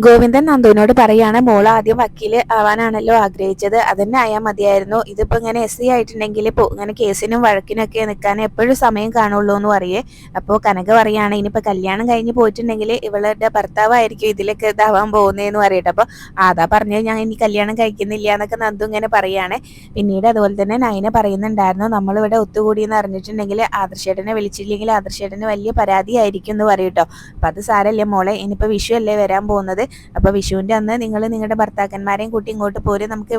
ഗോവിന്ദൻ നന്ദുവിനോട് പറയാണ്, മോൾ ആദ്യം വക്കീല് ആവാനാണല്ലോ ആഗ്രഹിച്ചത്, അതന്നെ ആയാൽ മതിയായിരുന്നു. ഇതിപ്പോ ഇങ്ങനെ SC ആയിട്ടുണ്ടെങ്കിൽ ഇങ്ങനെ കേസിനും വഴക്കിനൊക്കെ നിൽക്കാൻ എപ്പോഴും സമയം കാണുള്ളൂ എന്ന് പറയേ. അപ്പോൾ കനക പറയാണ്, ഇനിയിപ്പോൾ കല്യാണം കഴിഞ്ഞ് പോയിട്ടുണ്ടെങ്കിൽ ഇവളുടെ ഭർത്താവായിരിക്കും ഇതിലൊക്കെ ഇതാവാൻ പോകുന്നതെന്ന് പറയട്ടെ. അപ്പോൾ അതാ പറഞ്ഞത്, ഞാൻ ഇനി കല്യാണം കഴിക്കുന്നില്ല എന്നൊക്കെ നന്ദു ഇങ്ങനെ പറയാണ്. പിന്നീട് അതുപോലെ തന്നെ നയന പറയുന്നുണ്ടായിരുന്നു, നമ്മളിവിടെ ഒത്തുകൂടിയെന്ന് അറിഞ്ഞിട്ടുണ്ടെങ്കിൽ ആദർശേട്ടനെ വിളിച്ചില്ലെങ്കിൽ ആദർശേട്ടന് വലിയ പരാതിയായിരിക്കും എന്ന് പറയൂട്ടോ. അപ്പം അത് സാരല്ലേ മോളെ, ഇനിയിപ്പോൾ വിഷു അല്ലേ വരാൻ പോകുന്നത്, അപ്പോൾ വിഷുവിൻ്റെ അന്ന് നിങ്ങൾ നിങ്ങളുടെ ഭർത്താക്കന്മാരെയും കൂട്ടി ഇങ്ങോട്ട് പോരും, നമുക്ക്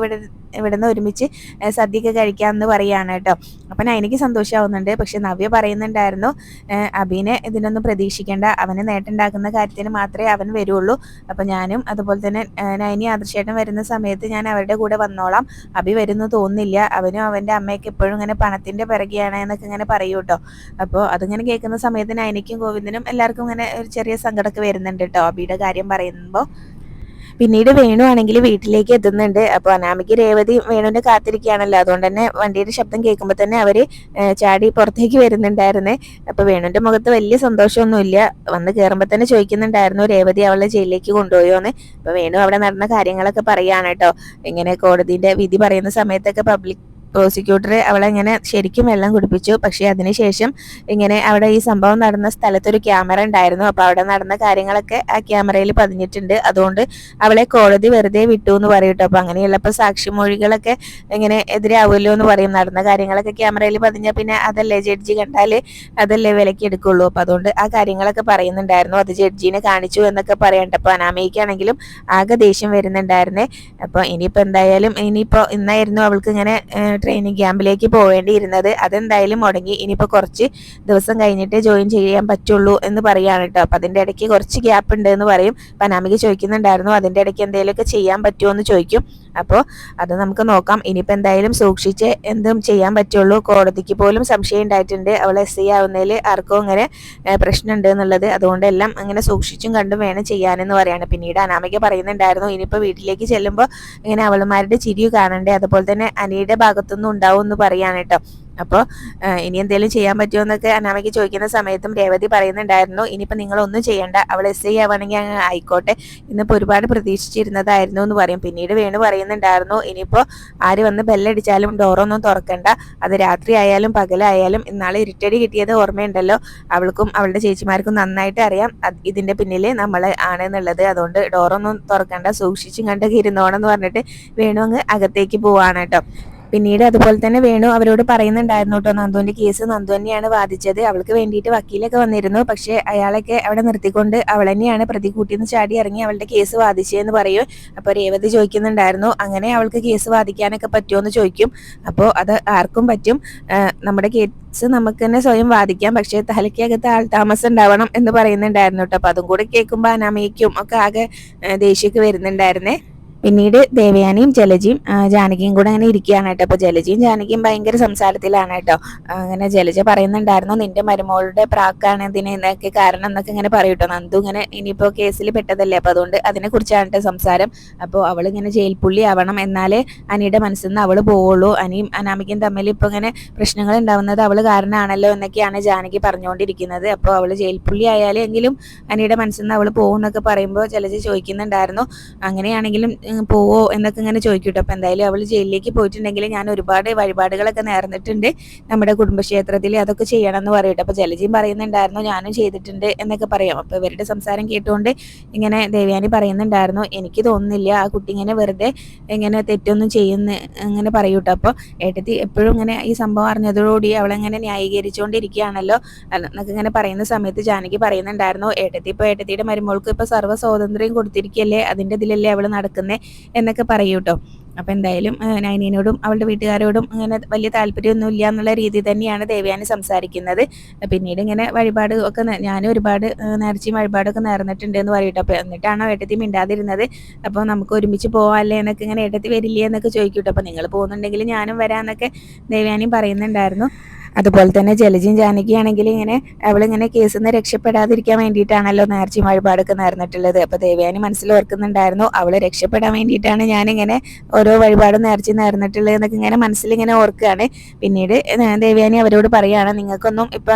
ഇവിടുന്ന് ഒരുമിച്ച് സദ്യയൊക്കെ കഴിക്കാമെന്ന് പറയുകയാണ് കേട്ടോ. അപ്പം എനിക്ക് സന്തോഷമാവുന്നുണ്ട്. പക്ഷെ നവ്യ പറയുന്നുണ്ടായിരുന്നു, അബീനെ ഇതിനൊന്നും പ്രതീക്ഷിക്കേണ്ട, അവന് നേട്ടമുണ്ടാക്കുന്ന കാര്യത്തിന് മാത്രമേ അവൻ വരുള്ളൂ. അപ്പം ഞാനും അതുപോലെ തന്നെ നൈനി ആദർശേട്ടൻ വരുന്ന സമയത്ത് ഞാൻ അവരുടെ കൂടെ വന്നോളാം, അബി വരുന്നു തോന്നുന്നില്ല, അവനും അവൻ്റെ അമ്മയൊക്കെ എപ്പോഴും ഇങ്ങനെ പണത്തിൻ്റെ പിറകെയാണ് എന്നൊക്കെ ഇങ്ങനെ പറയൂ കേട്ടോ. അപ്പോൾ അതിങ്ങനെ കേൾക്കുന്ന സമയത്ത് നൈനിക്കും ഗോവിന്ദനും എല്ലാവർക്കും ഇങ്ങനെ ഒരു ചെറിയ സങ്കടമൊക്കെ വരുന്നുണ്ട് കേട്ടോ അബിയുടെ കാര്യം പറയുമ്പോൾ. പിന്നീട് വേണു ആണെങ്കിൽ വീട്ടിലേക്ക് എത്തുന്നുണ്ട്. അപ്പോൾ അനാമിക്ക് രേവതി വേണുവിനെ കാത്തിരിക്കുകയാണല്ലോ, അതുകൊണ്ട് തന്നെ വണ്ടിയുടെ ശബ്ദം കേൾക്കുമ്പോൾ തന്നെ അവർ ചാടി പുറത്തേക്ക് വരുന്നുണ്ടായിരുന്നേ. അപ്പോൾ വേണുവിൻ്റെ മുഖത്ത് വലിയ സന്തോഷമൊന്നുമില്ല. വന്ന് കയറുമ്പോൾ തന്നെ ചോദിക്കുന്നുണ്ടായിരുന്നു രേവതി അവളെ ജയിലിലേക്ക് കൊണ്ടുപോയോന്ന്. അപ്പോൾ വേണു അവിടെ നടന്ന കാര്യങ്ങളൊക്കെ പറയുകയാണ് കേട്ടോ. ഇങ്ങനെ കോടതിൻ്റെ വിധി പറയുന്ന സമയത്തൊക്കെ പബ്ലിക് പ്രോസിക്യൂട്ടർ അവളെ ഇങ്ങനെ ശരിക്കും വെള്ളം കുടിപ്പിച്ചു. പക്ഷേ അതിനുശേഷം ഇങ്ങനെ അവിടെ ഈ സംഭവം നടന്ന സ്ഥലത്തൊരു ക്യാമറ ഉണ്ടായിരുന്നു. അപ്പോൾ അവിടെ നടന്ന കാര്യങ്ങളൊക്കെ ആ ക്യാമറയിൽ പതിഞ്ഞിട്ടുണ്ട്. അതുകൊണ്ട് അവളെ കോടതി വെറുതെ വിട്ടു എന്ന് പറയട്ടോ. അപ്പോൾ അങ്ങനെയുള്ളപ്പോൾ സാക്ഷിമൊഴികളൊക്കെ ഇങ്ങനെ എതിരാവുമല്ലോ എന്ന് പറയും. നടന്ന കാര്യങ്ങളൊക്കെ ക്യാമറയിൽ പതിഞ്ഞാൽ പിന്നെ അതല്ലേ ജഡ്ജി കണ്ടാൽ അതല്ലേ വിലക്ക് എടുക്കുള്ളൂ. അപ്പോൾ അതുകൊണ്ട് ആ കാര്യങ്ങളൊക്കെ പറയുന്നുണ്ടായിരുന്നു, അത് ജഡ്ജിനെ കാണിച്ചു എന്നൊക്കെ പറയണ്ട. അപ്പോൾ അനാമയ്ക്കാണെങ്കിലും ആകെ ദേഷ്യം വരുന്നുണ്ടായിരുന്നേ. അപ്പോൾ ഇനിയിപ്പോൾ എന്തായാലും ഇന്നായിരുന്നു അവൾക്ക് ഇങ്ങനെ ട്രെയിനിങ് ക്യാമ്പിലേക്ക് പോവേണ്ടിയിരുന്നത്, അതെന്തായാലും മുടങ്ങി. ഇനിയിപ്പോൾ കുറച്ച് ദിവസം കഴിഞ്ഞിട്ട് ജോയിൻ ചെയ്യാൻ പറ്റുള്ളൂ എന്ന് പറയുകയാണ് കേട്ടോ. അപ്പം അതിൻ്റെ ഇടയ്ക്ക് കുറച്ച് ഗ്യാപ്പ് ഉണ്ട് എന്ന് പറയും. അപ്പം അനാമിക ചോദിക്കുന്നുണ്ടായിരുന്നു, അതിൻ്റെ ഇടയ്ക്ക് എന്തെങ്കിലുമൊക്കെ ചെയ്യാൻ പറ്റുമോ എന്ന് ചോദിക്കും. അപ്പോൾ അത് നമുക്ക് നോക്കാം. ഇനിയിപ്പോൾ എന്തായാലും സൂക്ഷിച്ച് എന്തും ചെയ്യാൻ പറ്റുള്ളൂ. കോടതിക്ക് പോലും സംശയം ഉണ്ടായിട്ടുണ്ട് അവൾ SI ആവുന്നതിൽ ആർക്കും ഇങ്ങനെ പ്രശ്നമുണ്ട് എന്നുള്ളത്. അതുകൊണ്ട് എല്ലാം അങ്ങനെ സൂക്ഷിച്ചും കണ്ടും വേണം ചെയ്യാനെന്ന് പറയാണ്. പിന്നീട് അനാമിക പറയുന്നുണ്ടായിരുന്നു, ഇനിയിപ്പോൾ വീട്ടിലേക്ക് ചെല്ലുമ്പോൾ ഇങ്ങനെ അവളുമാരുടെ ചിരി കാണണ്ടേ, അതുപോലെ തന്നെ അനിയുടെ ഭാഗത്തുനിന്നും ഉണ്ടാവും എന്ന് പറയാണ് കേട്ടോ. അപ്പോൾ ഇനി എന്തെങ്കിലും ചെയ്യാൻ പറ്റുമോ എന്നൊക്കെ അനാമയ്ക്ക് ചോദിക്കുന്ന സമയത്തും രേവതി പറയുന്നുണ്ടായിരുന്നു, ഇനിയിപ്പോൾ നിങ്ങളൊന്നും ചെയ്യണ്ട, അവൾ SI ആവുകയാണെങ്കിൽ അങ്ങ് ആയിക്കോട്ടെ, ഇന്നിപ്പോൾ ഒരുപാട് പ്രതീക്ഷിച്ചിരുന്നതായിരുന്നു എന്ന് പറയും. പിന്നീട് വേണു പറയുന്നുണ്ടായിരുന്നു, ഇനിയിപ്പോൾ ആര് വന്ന് ബെല്ലടിച്ചാലും ഡോറൊന്നും തുറക്കണ്ട, അത് രാത്രി ആയാലും പകലായാലും. ഇന്നാളെ ഇരുട്ടടി കിട്ടിയത് ഓർമ്മയുണ്ടല്ലോ, അവൾക്കും അവളുടെ ചേച്ചിമാർക്കും നന്നായിട്ട് അറിയാം ഇതിൻ്റെ പിന്നിൽ നമ്മൾ ആണെന്നുള്ളത്, അതുകൊണ്ട് ഡോറൊന്നും തുറക്കണ്ട, സൂക്ഷിച്ചും കണ്ടൊക്കെ ഇരുന്നോണം എന്ന് പറഞ്ഞിട്ട് വേണു അങ്ങ് അകത്തേക്ക് പോവാണ് കേട്ടോ. പിന്നീട് അതുപോലെ തന്നെ വേണു അവരോട് പറയുന്നുണ്ടായിരുന്നു കേട്ടോ, നന്ദുവിന്റെ കേസ് നന്ദു തന്നെയാണ് വാദിച്ചത്, അവൾക്ക് വേണ്ടിയിട്ട് വക്കീലൊക്കെ വന്നിരുന്നു, പക്ഷേ അയാളൊക്കെ അവിടെ നിർത്തിക്കൊണ്ട് അവൾ തന്നെയാണ് പ്രതി കൂട്ടിന്ന് ചാടി ഇറങ്ങി അവളുടെ കേസ് വാദിച്ചതെന്ന് പറയും. അപ്പോൾ രേവതി ചോദിക്കുന്നുണ്ടായിരുന്നു, അങ്ങനെ അവൾക്ക് കേസ് വാദിക്കാനൊക്കെ പറ്റുമോ എന്ന് ചോദിക്കും. അപ്പോൾ അത് ആർക്കും പറ്റും, നമ്മുടെ കേസ് നമുക്ക് തന്നെ സ്വയം വാദിക്കാം, പക്ഷേ തലയ്ക്കകത്ത് ആൾതാമസം ഉണ്ടാവണം എന്ന് പറയുന്നുണ്ടായിരുന്നു കേട്ടോ. അപ്പോൾ അതും കൂടെ കേൾക്കുമ്പോൾ അനാമയ്ക്കും ഒക്കെ ആകെ ദേഷ്യമൊക്കെ വരുന്നുണ്ടായിരുന്നേ. പിന്നീട് ദേവയാനിയും ജലജയും ജാനകിയും കൂടെ അങ്ങനെ ഇരിക്കുകയാണ് കേട്ടോ. അപ്പോൾ ജലജയും ജാനകിയും ഭയങ്കര സംസാരത്തിലാണ് കേട്ടോ. അങ്ങനെ ജലജ പറയുന്നുണ്ടായിരുന്നു, നിന്റെ മരുമോളുടെ പ്രാക്കാണ് ഇതിനൊക്കെ കാരണം എന്നൊക്കെ ഇങ്ങനെ പറയൂട്ടോ. നന്ദു ഇങ്ങനെ ഇനിയിപ്പോൾ കേസിൽ പെട്ടതല്ലേ, അപ്പോൾ അതുകൊണ്ട് അതിനെക്കുറിച്ചാണ് കേട്ടോ സംസാരം. അപ്പോൾ അവളിങ്ങനെ ജയിൽ പുള്ളി ആവണം, എന്നാലേ അനിയുടെ മനസ്സിൽ നിന്ന് അവൾ പോവുള്ളൂ, അനിയും അനാമികയും തമ്മിൽ ഇപ്പോൾ ഇങ്ങനെ പ്രശ്നങ്ങൾ ഉണ്ടാവുന്നത് അവൾ കാരണമാണല്ലോ എന്നൊക്കെയാണ് ജാനകി പറഞ്ഞുകൊണ്ടിരിക്കുന്നത്. അപ്പോൾ അവൾ ജയിൽ പുള്ളി ആയാലും എങ്കിലും അനിയുടെ മനസ്സിൽ നിന്ന് അവൾ പോകും എന്നൊക്കെ പറയുമ്പോൾ ജലജ ചോദിക്കുന്നുണ്ടായിരുന്നു, അങ്ങനെയാണെങ്കിലും പോവോ എന്നൊക്കെ ഇങ്ങനെ ചോദിക്കൂട്ടോ. അപ്പം എന്തായാലും അവൾ ജയിലിലേക്ക് പോയിട്ടുണ്ടെങ്കിൽ ഞാൻ ഒരുപാട് വഴിപാടുകളൊക്കെ നേർന്നിട്ടുണ്ട് നമ്മുടെ കുടുംബക്ഷേത്രത്തിൽ, അതൊക്കെ ചെയ്യണം എന്ന് പറയട്ടെ. അപ്പോൾ ജലജിയും പറയുന്നുണ്ടായിരുന്നു, ഞാനും ചെയ്തിട്ടുണ്ട് എന്നൊക്കെ പറയാം. അപ്പോൾ ഇവരുടെ സംസാരം കേട്ടുകൊണ്ട് ഇങ്ങനെ ദേവയാനി പറയുന്നുണ്ടായിരുന്നു, എനിക്ക് തോന്നുന്നില്ല ആ കുട്ടി ഇങ്ങനെ വെറുതെ ഇങ്ങനെ തെറ്റൊന്നും ചെയ്യുന്ന അങ്ങനെ പറയൂട്ടോ. അപ്പോൾ ഏട്ടത്തി എപ്പോഴും ഇങ്ങനെ ഈ സംഭവം അറിഞ്ഞതോടുകൂടി അവളെങ്ങനെ ന്യായീകരിച്ചുകൊണ്ടിരിക്കുകയാണല്ലോ എന്നൊക്കെ ഇങ്ങനെ പറയുന്ന സമയത്ത് ജാനകി പറയുന്നുണ്ടായിരുന്നു, ഏട്ടത്തി ഇപ്പോൾ ഏട്ടത്തിയുടെ മരുമോൾക്ക് ഇപ്പോൾ സർവ്വ സ്വാതന്ത്ര്യം കൊടുത്തിരിക്കുകയല്ലേ, അതിൻ്റെ ഇതിലല്ലേ അവൾ നടക്കുന്നത് എന്നൊക്കെ പറയൂട്ടോ. അപ്പം എന്തായാലും നൈനീനോടും അവളുടെ വീട്ടുകാരോടും അങ്ങനെ വലിയ താല്പര്യമൊന്നും ഇല്ല എന്നുള്ള രീതി തന്നെയാണ് ദേവയാനി സംസാരിക്കുന്നത്. പിന്നീട് ഇങ്ങനെ വഴിപാട് ഒക്കെ ഞാനും ഒരുപാട് നേർച്ചയും വഴിപാടൊക്കെ നേർന്നിട്ടുണ്ട് എന്ന് പറയട്ടോ. അപ്പോൾ എന്നിട്ടാണോ ഏട്ടത്തി മിണ്ടാതിരുന്നത്, അപ്പോൾ നമുക്ക് ഒരുമിച്ച് പോകാമല്ലേ എന്നൊക്കെ ഇങ്ങനെ ഏട്ടത്തി വരില്ലേ എന്നൊക്കെ ചോദിക്കൂട്ടോ. അപ്പോൾ നിങ്ങൾ പോകുന്നുണ്ടെങ്കിൽ ഞാനും വരാമെന്നൊക്കെ ദേവയാനിയും പറയുന്നുണ്ടായിരുന്നു. അതുപോലെ തന്നെ ജലജയും ജാനകിയാണെങ്കിൽ ഇങ്ങനെ അവളിങ്ങനെ കേസിൽ നിന്ന് രക്ഷപ്പെടാതിരിക്കാൻ വേണ്ടിയിട്ടാണല്ലോ നേർച്ചയും വഴിപാടൊക്കെ നേർന്നിട്ടുള്ളത്. അപ്പോൾ ദേവയാനി മനസ്സിൽ ഓർക്കുന്നുണ്ടായിരുന്നു, അവൾ രക്ഷപ്പെടാൻ വേണ്ടിയിട്ടാണ് ഞാനിങ്ങനെ ഓരോ വഴിപാടും നേർന്നിട്ടുള്ളത് എന്നൊക്കെ ഇങ്ങനെ മനസ്സിലിങ്ങനെ ഓർക്കുകയാണ്. പിന്നീട് ദേവയാനി അവരോട് പറയുകയാണ്, നിങ്ങൾക്കൊന്നും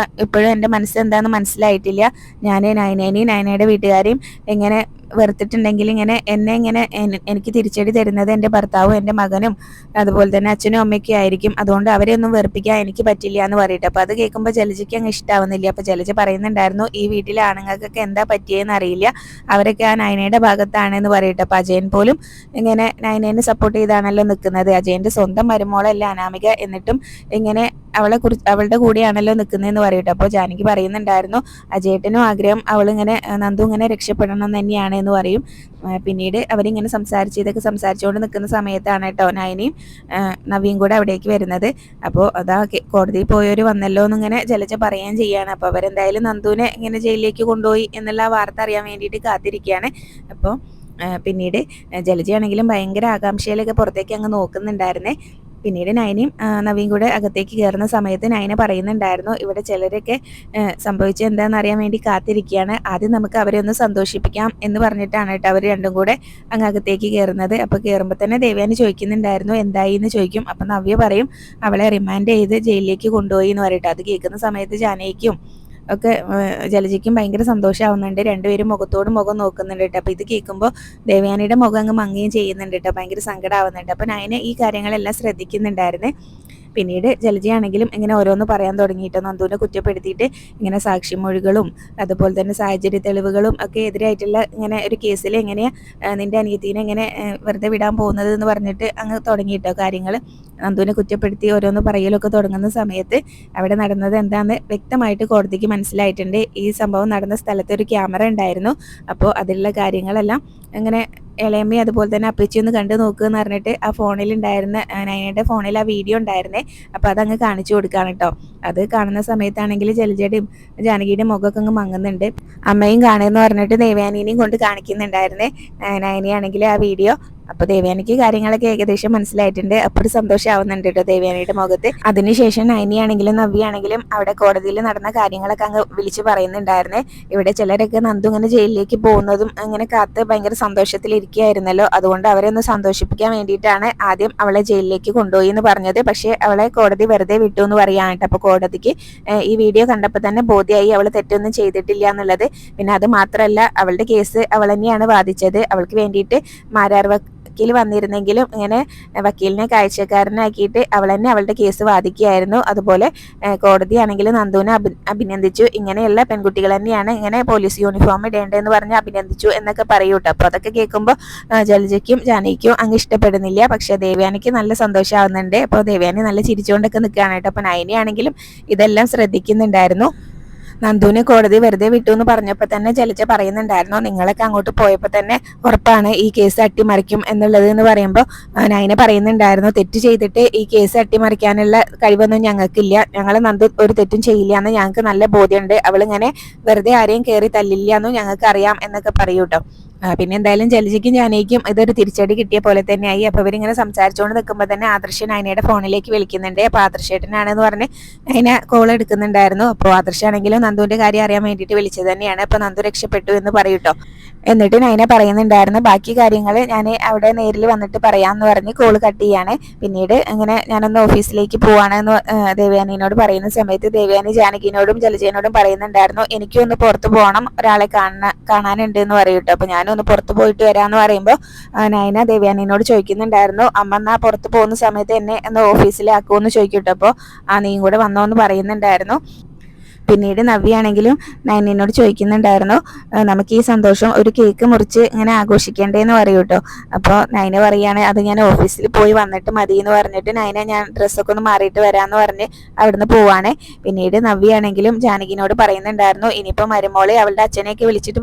ഇപ്പോഴും എൻ്റെ മനസ്സ് എന്താണെന്ന് മനസ്സിലായിട്ടില്ല, ഞാൻ നയനേനെയും നയനയുടെ വീട്ടുകാരെയും എങ്ങനെ വെറുത്തിട്ടുണ്ടെങ്കിൽ ഇങ്ങനെ എന്നെ ഇങ്ങനെ എനിക്ക് തിരിച്ചടി തരുന്നത് എൻ്റെ ഭർത്താവും എൻ്റെ മകനും അതുപോലെ തന്നെ അച്ഛനും അമ്മയ്ക്കും ആയിരിക്കും. അതുകൊണ്ട് അവരെ ഒന്നും വെറുപ്പിക്കാൻ എനിക്ക് പറ്റില്ല എന്ന് പറയട്ടെ. അപ്പോൾ അത് കേൾക്കുമ്പോൾ ജലജയ്ക്ക് അങ്ങ് ഇഷ്ടാവുന്നില്ല. അപ്പോൾ ജലജ പറയുന്നുണ്ടായിരുന്നു, ഈ വീട്ടിലെ ആണുങ്ങൾക്കൊക്കെ എന്താ പറ്റിയെന്ന് അറിയില്ല, അവരൊക്കെ ആ നയനയുടെ ഭാഗത്താണെന്ന് പറയട്ടെ. അപ്പോൾ അജയൻ പോലും ഇങ്ങനെ നയനേനെ സപ്പോർട്ട് ചെയ്താണല്ലോ നിൽക്കുന്നത്. അജയൻ്റെ സ്വന്തം മരുമോളല്ല അനാമിക, എന്നിട്ടും ഇങ്ങനെ അവളുടെ കൂടെയാണല്ലോ നിൽക്കുന്നതെന്ന് പറയട്ടെ. അപ്പോൾ ജാനകി പറയുന്നുണ്ടായിരുന്നു, അജയേട്ടനും ആഗ്രഹം അവളിങ്ങനെ നന്ദു ഇങ്ങനെ രക്ഷപ്പെടണം തന്നെയാണ് എന്ന് പറയും. പിന്നീട് അവരിങ്ങനെ ഇതൊക്കെ സംസാരിച്ചുകൊണ്ട് നിൽക്കുന്ന സമയത്താണ് കേട്ടോ നയനയും നവിയും കൂടെ അവിടേക്ക് വരുന്നത്. അപ്പോൾ അതാ കോടതിയിൽ പോയവർ വന്നല്ലോ എന്നിങ്ങനെ ജലജ പറയുകയും ചെയ്യാണ്. അപ്പോൾ അവരെന്തായാലും നന്ദുവിനെ ഇങ്ങനെ ജയിലിലേക്ക് കൊണ്ടുപോയി എന്നുള്ള വാർത്ത അറിയാൻ വേണ്ടിയിട്ട് കാത്തിരിക്കുകയാണ്. അപ്പോൾ പിന്നീട് ജലജയാണെങ്കിലും ഭയങ്കര ആകാംക്ഷയിലൊക്കെ പുറത്തേക്ക് അങ്ങ് നോക്കുന്നുണ്ടായിരുന്നേ. പിന്നീട് നയനയും നവിയും കൂടെ അകത്തേക്ക് കയറുന്ന സമയത്ത് നയന പറയുന്നുണ്ടായിരുന്നു, ഇവിടെ ചിലരൊക്കെ സംഭവിച്ചത് എന്താണെന്ന് അറിയാൻ വേണ്ടി കാത്തിരിക്കുകയാണ്, ആദ്യം നമുക്ക് അവരെ ഒന്ന് സന്തോഷിപ്പിക്കാം എന്ന് പറഞ്ഞിട്ടാണ് കേട്ടോ അവർ രണ്ടും കൂടെ അങ്ങ് അകത്തേക്ക് കയറുന്നത്. അപ്പോൾ കയറുമ്പോൾ തന്നെ ദേവയാനി ചോദിക്കുന്നുണ്ടായിരുന്നു എന്തായി എന്ന് ചോദിക്കും. അപ്പം നവ്യ പറയും അവളെ റിമാൻഡ് ചെയ്ത് ജയിലിലേക്ക് കൊണ്ടുപോയി എന്ന് പറയട്ടെ. അത് കേൾക്കുന്ന സമയത്ത് ജാനകിക്കും ഒക്കെ ജലജയ്ക്കും ഭയങ്കര സന്തോഷമാവുന്നുണ്ട്. രണ്ടുപേരും മുഖത്തോട് മുഖം നോക്കുന്നുണ്ട് കേട്ടോ. അപ്പോൾ ഇത് കേൾക്കുമ്പോൾ ദേവയാനിയുടെ മുഖം അങ്ങ് മങ്ങുകയും ചെയ്യുന്നുണ്ട് കേട്ടോ. ഭയങ്കര സങ്കടമാവുന്നുണ്ട്. അപ്പോൾ നയന ഈ കാര്യങ്ങളെല്ലാം ശ്രദ്ധിക്കുന്നുണ്ടായിരുന്നേ. പിന്നീട് ജലജയാണെങ്കിലും ഇങ്ങനെ ഓരോന്ന് പറയാൻ തുടങ്ങിയിട്ട് നന്ദുവിനെ കുറ്റപ്പെടുത്തിയിട്ട് ഇങ്ങനെ സാക്ഷിമൊഴികളും അതുപോലെ തന്നെ സാഹചര്യ തെളിവുകളും ഒക്കെ എതിരായിട്ടുള്ള ഇങ്ങനെ ഒരു കേസിൽ എങ്ങനെയാണ് നിൻ്റെ അനിയത്തിനെ എങ്ങനെ വെറുതെ വിടാൻ പോകുന്നത് എന്ന് പറഞ്ഞിട്ട് അങ്ങ് തുടങ്ങിയിട്ടോ കാര്യങ്ങൾ. നന്ദുവിനെ കുറ്റപ്പെടുത്തി ഓരോന്ന് പറയലൊക്കെ തുടങ്ങുന്ന സമയത്ത് അവിടെ നടന്നത് എന്താണെന്ന് വ്യക്തമായിട്ട് കോടതിക്ക് മനസ്സിലായിട്ടുണ്ട്. ഈ സംഭവം നടന്ന സ്ഥലത്ത് ഒരു ക്യാമറ ഉണ്ടായിരുന്നു. അപ്പോൾ അതിലുള്ള കാര്യങ്ങളെല്ലാം അങ്ങനെ ഇളയമ്മ അതുപോലെ തന്നെ അപ്പച്ചി ഒന്ന് കണ്ടു നോക്കുക എന്ന് പറഞ്ഞിട്ട് ആ ഫോണിലുണ്ടായിരുന്ന നയനയുടെ ഫോണിൽ ആ വീഡിയോ ഉണ്ടായിരുന്നേ. അപ്പോൾ അതങ്ങ് കാണിച്ചു കൊടുക്കുകയാണ് കേട്ടോ. അത് കാണുന്ന സമയത്താണെങ്കിൽ ജലജയുടെയും ജാനകിയുടെയും മുഖമൊക്കെ അങ്ങ് മങ്ങുന്നുണ്ട്. അമ്മയും കാണുമെന്ന് പറഞ്ഞിട്ട് ദേവയാനിനെയും കൊണ്ട് കാണിക്കുന്നുണ്ടായിരുന്നേ നയനയാണെങ്കിൽ ആ വീഡിയോ. അപ്പോൾ ദേവയാനിക്ക് കാര്യങ്ങളൊക്കെ ഏകദേശം മനസ്സിലായിട്ടുണ്ട്. അപ്പോൾ ഒരു സന്തോഷമാവുന്നുണ്ട് കേട്ടോ ദേവയാനിയുടെ മുഖത്ത്. അതിനുശേഷം നയനിയാണെങ്കിലും നവ്യാണെങ്കിലും അവിടെ കോടതിയിൽ നടന്ന കാര്യങ്ങളൊക്കെ അങ്ങ് വിളിച്ച് പറയുന്നുണ്ടായിരുന്നേ. ഇവിടെ ചിലരൊക്കെ നന്ദു ഇങ്ങനെ ജയിലിലേക്ക് പോകുന്നതും അങ്ങനെ കാത്ത് ഭയങ്കര സന്തോഷത്തിലിരിക്കുകയായിരുന്നല്ലോ, അതുകൊണ്ട് അവരെ ഒന്ന് സന്തോഷിപ്പിക്കാൻ വേണ്ടിയിട്ടാണ് ആദ്യം അവളെ ജയിലിലേക്ക് കൊണ്ടുപോയി എന്ന് പറഞ്ഞത്. പക്ഷേ അവളെ കോടതി വെറുതെ വിട്ടു എന്ന് പറയാനായിട്ട്. അപ്പോൾ കോടതിക്ക് ഈ വീഡിയോ കണ്ടപ്പോൾ തന്നെ ബോധ്യമായി അവൾ തെറ്റൊന്നും ചെയ്തിട്ടില്ല എന്നുള്ളത്. പിന്നെ അത് മാത്രമല്ല, അവളുടെ കേസ് അവൾ തന്നെയാണ് വാദിച്ചത്. അവൾക്ക് വേണ്ടിയിട്ട് മാരാർ വക്കീൽ വന്നിരുന്നെങ്കിലും ഇങ്ങനെ വക്കീലിനെ കാഴ്ചക്കാരനാക്കിയിട്ട് അവൾ തന്നെ അവളുടെ കേസ് വാദിക്കുകയായിരുന്നു. അതുപോലെ കോടതിയാണെങ്കിൽ നന്ദുവിനെ അഭിനന്ദിച്ചു. ഇങ്ങനെയുള്ള പെൺകുട്ടികൾ തന്നെയാണ് ഇങ്ങനെ പോലീസ് യൂണിഫോം ഇടേണ്ടതെന്ന് പറഞ്ഞ് അഭിനന്ദിച്ചു എന്നൊക്കെ പറയൂട്ടോ. അപ്പോൾ അതൊക്കെ കേൾക്കുമ്പോൾ ജലജയ്ക്കും ജാനകിക്കും അങ്ങ് ഇഷ്ടപ്പെടുന്നില്ല. പക്ഷേ ദേവയാനിക്ക് നല്ല സന്തോഷമാവുന്നുണ്ട്. അപ്പോൾ ദേവയാനി നല്ല ചിരിച്ചുകൊണ്ടൊക്കെ നിൽക്കുകയാണ് കേട്ടോ. അപ്പോൾ നയനിയാണെങ്കിലും ഇതെല്ലാം ശ്രദ്ധിക്കുന്നുണ്ടായിരുന്നു. നന്ദുവിനെ കോടതി വെറുതെ വിട്ടു എന്ന് പറഞ്ഞപ്പോൾ തന്നെ ജലജ പറയുന്നുണ്ടായിരുന്നു, നിങ്ങളൊക്കെ അങ്ങോട്ട് പോയപ്പോൾ തന്നെ ഉറപ്പാണ് ഈ കേസ് അട്ടിമറിക്കും എന്നുള്ളത് എന്ന് പറയുമ്പോൾ നയന പറയുന്നുണ്ടായിരുന്നു, തെറ്റ് ചെയ്തിട്ട് ഈ കേസ് അട്ടിമറിക്കാനുള്ള കഴിവൊന്നും ഞങ്ങൾക്കില്ല, ഞങ്ങൾ നന്ദു ഒരു തെറ്റും ചെയ്യില്ല എന്ന് ഞങ്ങൾക്ക് നല്ല ബോധ്യമുണ്ട്, അവളിങ്ങനെ വെറുതെ ആരെയും കയറി തല്ലില്ല എന്നും ഞങ്ങൾക്ക് അറിയാം എന്നൊക്കെ പറയൂട്ടോ. പിന്നെ എന്തായാലും ജലജയ്ക്കും ജാനകിക്കും ഇതൊരു തിരിച്ചടി കിട്ടിയ പോലെ തന്നെയായി. അപ്പോൾ ഇവരിങ്ങനെ സംസാരിച്ചുകൊണ്ട് നിൽക്കുമ്പോൾ തന്നെ ആദർശ് നയനയുടെ ഫോണിലേക്ക് വിളിക്കുന്നുണ്ട്. അപ്പോൾ ആദർശേട്ടനാണെന്ന് പറഞ്ഞ് നയന കോൾ എടുക്കുന്നുണ്ടായിരുന്നു. അപ്പോൾ ആദർശാണെങ്കിലും നന്ദുവിൻ്റെ കാര്യം അറിയാൻ വേണ്ടിയിട്ട് വിളിച്ചത് തന്നെയാണ്. അപ്പോൾ നന്ദു രക്ഷപ്പെട്ടു എന്ന് പറയൂട്ടോ. എന്നിട്ട് നയന പറയുന്നുണ്ടായിരുന്നു, ബാക്കി കാര്യങ്ങൾ ഞാൻ അവിടെ നേരിൽ വന്നിട്ട് പറയാമെന്ന് പറഞ്ഞ് കോൾ കട്ട് ചെയ്യാണ്. പിന്നീട് അങ്ങനെ ഞാനൊന്ന് ഓഫീസിലേക്ക് പോവാണെന്ന് ദേവയാനിയോട് പറയുന്ന സമയത്ത് ദേവയാനി ജാനകിനോടും ജലജയനോടും പറയുന്നുണ്ടായിരുന്നു, എനിക്കും ഒന്ന് പുറത്ത് പോകണം, ഒരാളെ കാണാനുണ്ട് എന്ന് പറയൂട്ടോ. അപ്പോൾ ഞാനൊന്ന് പുറത്ത് പോയിട്ട് വരാമെന്ന് പറയുമ്പോൾ നയന ദേവയാനിയോട് ചോദിക്കുന്നുണ്ടായിരുന്നു, അമ്മ എന്നാ പുറത്ത് പോകുന്ന സമയത്ത് എന്നെ ഒന്ന് ഓഫീസിലാക്കുമെന്ന് ചോദിക്കട്ടോ. അപ്പോൾ നീയും കൂടെ വന്നോ എന്ന് പറയുന്നുണ്ടായിരുന്നു. പിന്നീട് നവ്യാണെങ്കിലും നയനോട് ചോദിക്കുന്നുണ്ടായിരുന്നു, നമുക്ക് ഈ സന്തോഷം ഒരു കേക്ക് മുറിച്ച് ഇങ്ങനെ ആഘോഷിക്കേണ്ടതെന്ന് പറയൂ കേട്ടോ. അപ്പോൾ നയന പറയാണ്, അത് ഞാൻ ഓഫീസിൽ പോയി വന്നിട്ട് മതി എന്ന് പറഞ്ഞിട്ട് നയന ഞാൻ ഡ്രസ്സൊക്കെ ഒന്ന് മാറിയിട്ട് വരാമെന്ന് പറഞ്ഞ് അവിടുന്ന് പോവാണ്. പിന്നീട് നവ്യാണെങ്കിലും ജാനകിനോട് പറയുന്നുണ്ടായിരുന്നു, ഇനിയിപ്പോൾ മരുമോളെ അവളുടെ അച്ഛനെയൊക്കെ വിളിച്ചിട്ട്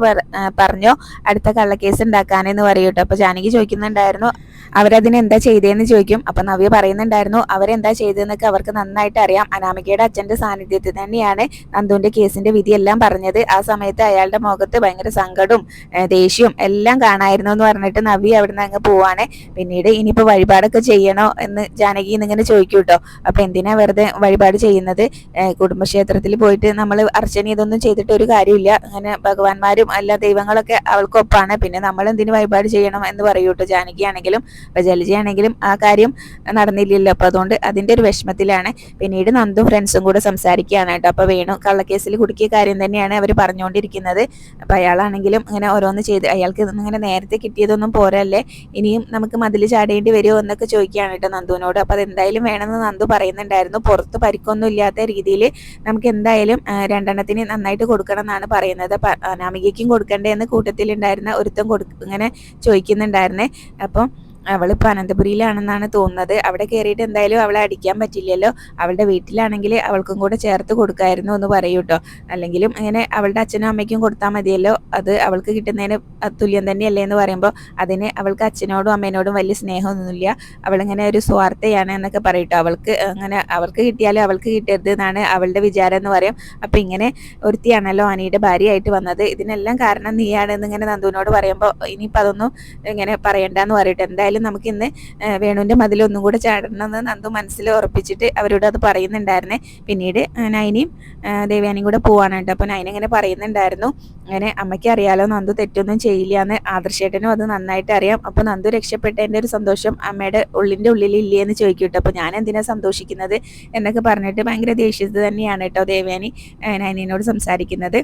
പറഞ്ഞോ അടുത്ത കള്ളക്കേസ് ഉണ്ടാക്കാനെന്ന് പറയൂ കേട്ടോ. അപ്പോൾ ജാനകി ചോദിക്കുന്നുണ്ടായിരുന്നു, അവരതിന് എന്താ ചെയ്തതെന്ന് ചോദിക്കും. അപ്പം നവ്യ പറയുന്നുണ്ടായിരുന്നു, അവരെന്താ ചെയ്തതെന്നൊക്കെ അവർക്ക് നന്നായിട്ട് അറിയാം, അനാമികയുടെ അച്ഛൻ്റെ സാന്നിധ്യത്തിൽ തന്നെയാണ് നന്ദുവിൻ്റെ കേസിൻ്റെ വിധിയെല്ലാം പറഞ്ഞത്. ആ സമയത്ത് അയാളുടെ മുഖത്ത് ഭയങ്കര സങ്കടവും ദേഷ്യവും എല്ലാം കാണായിരുന്നു എന്ന് പറഞ്ഞിട്ട് നവ്യ അവിടെ നിന്ന് അങ്ങ് പോവാണ്. പിന്നീട് ഇനിയിപ്പോൾ വഴിപാടൊക്കെ ചെയ്യണോ എന്ന് ജാനകി എന്നിങ്ങനെ ചോദിക്കും കേട്ടോ. അപ്പം എന്തിനാ വെറുതെ വഴിപാട് ചെയ്യുന്നത്, കുടുംബക്ഷേത്രത്തിൽ പോയിട്ട് നമ്മൾ അർച്ചന ഇതൊന്നും ചെയ്തിട്ട് ഒരു കാര്യമില്ല, അങ്ങനെ ഭഗവാന്മാരും എല്ലാ ദൈവങ്ങളൊക്കെ അവൾക്കൊപ്പാണ്, പിന്നെ നമ്മൾ എന്തിനു വഴിപാട് ചെയ്യണം എന്ന് പറയൂ കേട്ടോ ജാനകിയാണെങ്കിലും. അപ്പോൾ ജലജയാണെങ്കിലും ആ കാര്യം നടന്നില്ലല്ലോ, അപ്പോൾ അതുകൊണ്ട് അതിൻ്റെ ഒരു വിഷമത്തിലാണ്. പിന്നീട് നന്ദും ഫ്രണ്ട്സും കൂടെ സംസാരിക്കുകയാണ് കേട്ടോ. അപ്പോൾ വേണു കള്ളക്കേസിൽ കുടുക്കിയ കാര്യം തന്നെയാണ് അവർ പറഞ്ഞുകൊണ്ടിരിക്കുന്നത്. അപ്പം അയാളാണെങ്കിലും ഇങ്ങനെ ഓരോന്ന് ചെയ്ത് അയാൾക്ക് ഇതൊന്നും ഇങ്ങനെ നേരത്തെ കിട്ടിയതൊന്നും പോരല്ലേ, ഇനിയും നമുക്ക് മതിൽ ചാടേണ്ടി വരുമോ എന്നൊക്കെ ചോദിക്കുകയാണ് കേട്ടോ നന്ദുവിനോട്. അപ്പോൾ അതെന്തായാലും വേണമെന്ന് നന്ദു പറയുന്നുണ്ടായിരുന്നു. പുറത്ത് പരിക്കൊന്നും ഇല്ലാത്ത രീതിയിൽ നമുക്ക് എന്തായാലും രണ്ടെണ്ണത്തിന് നന്നായിട്ട് കൊടുക്കണം എന്നാണ് പറയുന്നത്. അനാമികയ്ക്കും കൊടുക്കണ്ടേ എന്ന് കൂട്ടത്തിലുണ്ടായിരുന്ന ഒരുത്തം ഇങ്ങനെ ചോദിക്കുന്നുണ്ടായിരുന്നേ. അപ്പം അവളിപ്പോൾ അനന്തപുരിയിലാണെന്നാണ് തോന്നുന്നത്. അവിടെ കയറിയിട്ട് എന്തായാലും അവളെ അടിക്കാൻ പറ്റില്ലല്ലോ. അവളുടെ വീട്ടിലാണെങ്കിൽ അവൾക്കും കൂടെ ചേർത്ത് കൊടുക്കായിരുന്നു എന്ന് പറയൂ കേട്ടോ. അല്ലെങ്കിലും ഇങ്ങനെ അവളുടെ അച്ഛനും അമ്മയ്ക്കും കൊടുത്താൽ മതിയല്ലോ, അത് അവൾക്ക് കിട്ടുന്നതിന് തുല്യം തന്നെയല്ലേ എന്ന് പറയുമ്പോൾ അതിന് അവൾക്ക് അച്ഛനോടും അമ്മേനോടും വലിയ സ്നേഹമൊന്നുമില്ല, അവളിങ്ങനെ ഒരു സ്വാർത്ഥയാണ് എന്നൊക്കെ പറയട്ടോ. അവൾക്ക് അങ്ങനെ അവർക്ക് കിട്ടിയാലും അവൾക്ക് കിട്ടരുത് എന്നാണ് അവളുടെ വിചാരം എന്ന് പറയും. അപ്പം ഇങ്ങനെ ഒരുത്തിയാണല്ലോ അനിയുടെ ഭാര്യയായിട്ട് വന്നത്, ഇതിനെല്ലാം കാരണം നീയാണെന്ന് ഇങ്ങനെ നന്ദുവിനോട് പറയുമ്പോൾ ഇനിയിപ്പോൾ അതൊന്നും ഇങ്ങനെ പറയണ്ടെന്ന് പറയട്ടെ. എന്തായാലും നമുക്ക് ഇന്ന് വേണുവിൻ്റെ മതിലൊന്നും കൂടെ ചാടണമെന്ന് നന്ദു മനസ്സിൽ ഉറപ്പിച്ചിട്ട് അവരോട് അത് പറയുന്നുണ്ടായിരുന്നേ. പിന്നീട് നൈനയും ദേവയാനിയും കൂടെ പോവാണ് കേട്ടോ. അപ്പോൾ നൈന ഇങ്ങനെ പറയുന്നുണ്ടായിരുന്നു, അങ്ങനെ അമ്മയ്ക്ക് അറിയാലോ നന്ദു തെറ്റൊന്നും ചെയ്യില്ല എന്ന്, ആദർശേട്ടനും അത് നന്നായിട്ട് അറിയാം. അപ്പോൾ നന്ദു രക്ഷപ്പെട്ടതിൻ്റെ ഒരു സന്തോഷം അമ്മയുടെ ഉള്ളിൻ്റെ ഉള്ളിൽ ഇല്ലേ എന്ന് ചോദിക്കും കേട്ടോ. അപ്പോൾ ഞാൻ എന്തിനാ സന്തോഷിക്കുന്നത് എന്നൊക്കെ പറഞ്ഞിട്ട് ഭയങ്കര ദേഷ്യത്തിൽ തന്നെയാണ് കേട്ടോ ദേവയാനി നൈനയോട് സംസാരിക്കുന്നത്.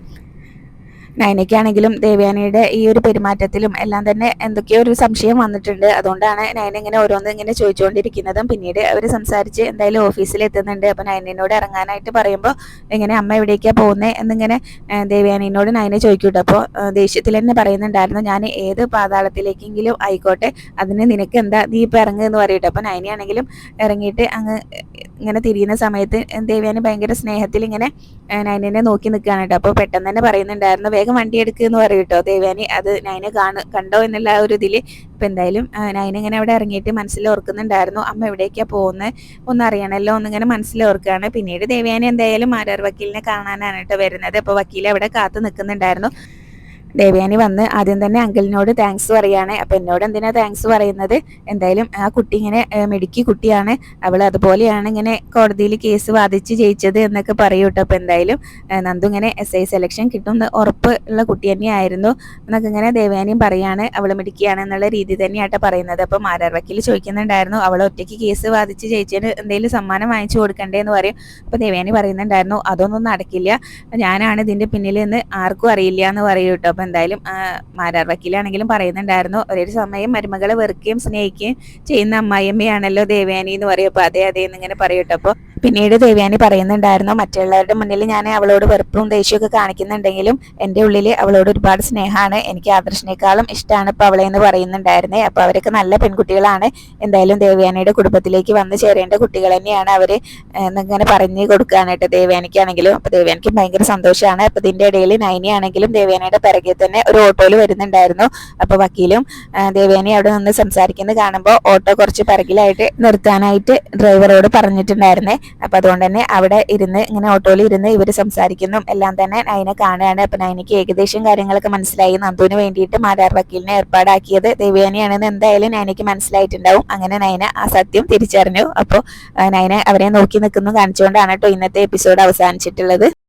നയനയ്ക്കാണെങ്കിലും ദേവയാനിയുടെ ഈ ഒരു പെരുമാറ്റത്തിലും എല്ലാം തന്നെ എന്തൊക്കെയോ ഒരു സംശയം വന്നിട്ടുണ്ട്. അതുകൊണ്ടാണ് നയന ഇങ്ങനെ ഓരോന്ന് ഇങ്ങനെ ചോദിച്ചുകൊണ്ടിരിക്കുന്നതും. പിന്നീട് അവർ സംസാരിച്ച് എന്തായാലും ഓഫീസിൽ എത്തുന്നുണ്ട്. അപ്പം നയനോട് ഇറങ്ങാനായിട്ട് പറയുമ്പോൾ ഇങ്ങനെ അമ്മ എവിടേക്കാണ് പോകുന്നത് എന്നിങ്ങനെ ദേവയാനിയോട് നയന ചോദിക്കൂട്ടോ. അപ്പോൾ ദേഷ്യത്തിൽ തന്നെ പറയുന്നുണ്ടായിരുന്നു, ഞാൻ ഏത് പാതാളത്തിലേക്കെങ്കിലും ആയിക്കോട്ടെ, അതിന് നിനക്ക് എന്താ, നീ ഇപ്പം ഇറങ്ങുമെന്ന് പറയട്ടെ. അപ്പോൾ നയനയാണെങ്കിലും ഇറങ്ങിയിട്ട് അങ്ങ് ഇങ്ങനെ തിരിയുന്ന സമയത്ത് ദേവയാനി ഭയങ്കര സ്നേഹത്തിൽ ഇങ്ങനെ നയനെ നോക്കി നിൽക്കുകയാണ് കേട്ടോ. അപ്പോൾ പെട്ടെന്ന് തന്നെ പറയുന്നുണ്ടായിരുന്നു, വേഗം വണ്ടി എടുക്കുക എന്ന് പറയും കേട്ടോ ദേവയാനി. അത് നയനെ കണ്ടോ എന്നുള്ള ആ ഒരു ഇതിൽ. ഇപ്പം എന്തായാലും നയന ഇങ്ങനെ അവിടെ ഇറങ്ങിയിട്ട് മനസ്സിൽ ഓർക്കുന്നുണ്ടായിരുന്നു, അമ്മ എവിടേക്കാണ് പോകുന്നത് ഒന്നറിയണമല്ലോ എന്നിങ്ങനെ മനസ്സിൽ ഓർക്കുകയാണ്. പിന്നീട് ദേവയാനി എന്തായാലും മാരാർ വക്കീലിനെ കാണാനാണ് കേട്ടോ വരുന്നത്. അപ്പോൾ വക്കീൽ അവിടെ കാത്തു നിൽക്കുന്നുണ്ടായിരുന്നു. ദേവയാനി വന്ന് ആദ്യം തന്നെ അങ്കിളിനോട് താങ്ക്സ് പറയുകയാണ്. അപ്പം എന്നോട് എന്തിനാ താങ്ക്സ് പറയുന്നത്, എന്തായാലും ആ കുട്ടി ഇങ്ങനെ മിടുക്കി കുട്ടിയാണ്, അവൾ അതുപോലെയാണ് ഇങ്ങനെ കോടതിയിൽ കേസ് വാദിച്ച് ജയിച്ചത് എന്നൊക്കെ പറയൂ കേട്ടോ. അപ്പം എന്തായാലും നന്ദു ഇങ്ങനെ SI സെലക്ഷൻ കിട്ടും ഉറപ്പ് ഉള്ള കുട്ടി തന്നെയായിരുന്നു എന്നൊക്കെ ഇങ്ങനെ ദേവയാനിയും പറയാണ്, അവൾ മിടുക്കിയാണ് എന്നുള്ള രീതി തന്നെയാട്ടോ പറയുന്നത്. അപ്പം മാരാർ വക്കീൽ ചോദിക്കുന്നുണ്ടായിരുന്നു, അവൾ ഒറ്റയ്ക്ക് കേസ് വാദിച്ച് ജയിച്ചതിന് എന്തെങ്കിലും സമ്മാനം വാങ്ങിച്ചു കൊടുക്കണ്ടേ എന്ന് പറയും. അപ്പോൾ ദേവയാനി പറയുന്നുണ്ടായിരുന്നു, അതൊന്നും നടക്കില്ല, ഞാനാണ് ഇതിൻ്റെ പിന്നിൽ നിന്ന് ആർക്കും അറിയില്ല എന്ന് പറയൂ കേട്ടോ. അപ്പം എന്തായാലും മാരാർ വക്കീലാണെങ്കിലും പറയുന്നുണ്ടായിരുന്നു, ഒരേ സമയം മരുമകളെ വെറുക്കുകയും സ്നേഹിക്കുകയും ചെയ്യുന്ന അമ്മായിയമ്മയാണല്ലോ ദേവയാനി എന്ന് പറയും. അപ്പോൾ അതെ എന്നിങ്ങനെ പറയട്ടോ. അപ്പോൾ പിന്നീട് ദേവയാനി പറയുന്നുണ്ടായിരുന്നു, മറ്റുള്ളവരുടെ മുന്നിൽ ഞാൻ അവളോട് വെറുപ്പും ദേഷ്യമൊക്കെ കാണിക്കുന്നുണ്ടെങ്കിലും എൻ്റെ ഉള്ളിൽ അവളോട് ഒരുപാട് സ്നേഹമാണ്, എനിക്ക് ആദർശിനേക്കാളും ഇഷ്ടമാണ് ഇപ്പോൾ അവളെ എന്ന് പറയുന്നുണ്ടായിരുന്നേ. അപ്പോൾ അവരൊക്കെ നല്ല പെൺകുട്ടികളാണ്, എന്തായാലും ദേവയാനിയുടെ കുടുംബത്തിലേക്ക് വന്ന് ചേരേണ്ട കുട്ടികൾ തന്നെയാണ് അവർ എന്നിങ്ങനെ പറഞ്ഞു കൊടുക്കുകയാണ് കേട്ടോ ദേവയാനിക്കാണെങ്കിലും. അപ്പോൾ ദേവയാനിക്ക് ഭയങ്കര സന്തോഷമാണ്. അപ്പോൾ ഇതിൻ്റെ ഇടയിൽ നൈനയാണെങ്കിലും ദേവയാനിയുടെ പിറകെ തന്നെ ഒരു ഓട്ടോയിൽ വരുന്നുണ്ടായിരുന്നു. അപ്പോൾ വക്കീലും ദേവയാനി അവിടെ നിന്ന് സംസാരിക്കുന്നത് കാണുമ്പോൾ ഓട്ടോ കുറച്ച് പിറകിലായിട്ട് നിർത്താനായിട്ട് ഡ്രൈവറോട് പറഞ്ഞിട്ടുണ്ടായിരുന്നേ. അപ്പൊ അതുകൊണ്ട് തന്നെ അവിടെ ഇരുന്ന് ഇങ്ങനെ ഓട്ടോയിൽ ഇരുന്ന് ഇവർ സംസാരിക്കുന്നു എല്ലാം തന്നെ നൈന കാണുകയാണ്. അപ്പൊ നൈനയ്ക്ക് ഏകദേശം കാര്യങ്ങളൊക്കെ മനസ്സിലായി, നന്ദുവിന് വേണ്ടിയിട്ട് മാരാർ വക്കീലിനെ ഏർപ്പാടാക്കിയത് ദേവയാനിയാണെന്ന് എന്തായാലും നൈനയ്ക്ക് മനസ്സിലായിട്ടുണ്ടാവും. അങ്ങനെ നൈന ആ സത്യം തിരിച്ചറിഞ്ഞു. അപ്പോൾ നൈന അവരെ നോക്കി നിൽക്കുന്നു കാണിച്ചുകൊണ്ടാണ് കേട്ടോ ഇന്നത്തെ എപ്പിസോഡ് അവസാനിച്ചിട്ടുള്ളത്.